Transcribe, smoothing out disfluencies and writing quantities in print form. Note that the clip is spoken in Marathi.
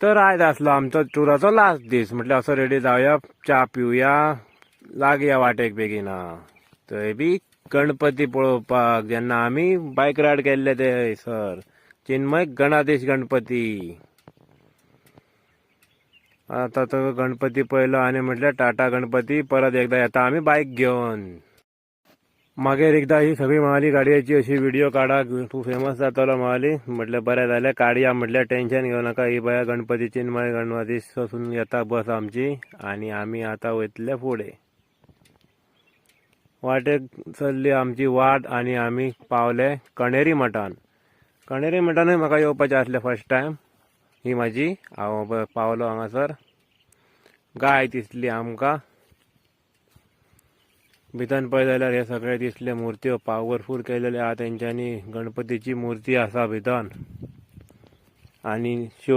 तर आयज आसलो आमचो टुराचो लास्ट दीस. म्हटल्यार असो रेडी जावया, च्या पिवया, लागया वाटेक बेगिना. थंय बी गणपती पळोवपाक. जेन्ना आमी बायक रायड केल्ले ते सर चिन्मय गणाधीश गणपती. आता तो गणपती पळयलो आनी म्हटल्यार टाटा गणपती परत एकदा येता आमी बायक घेवन. मागीर एकदा ही सगळी म्हणाली गाडयेची अशी व्हिडिओ काडा, तू फेमस जातलो म्हणाली. म्हटल्यार बरें जालें, काडया म्हटल्यार टेन्शन घेवं नाका. ही बया गणपती चिन्मय गणपती पासून येता बस आमची आनी आमी आतां वयतले फुडें. वाटेक चल्ली आमची वाट आनी आमी पावले कणेरी मठान. कणेरी मठानूय म्हाका येवपाचें आसलें फर्स्ट टायम. ही म्हाजी हांव पावलो हांगासर. गाय दिसली आमकां. भितन पळय जाल्यार हे सगळे दिसले मुर्त्यो पावरफूल केलेले आहा तेंच्यांनी. गणपतीची मुर्ती आसा भितन आनी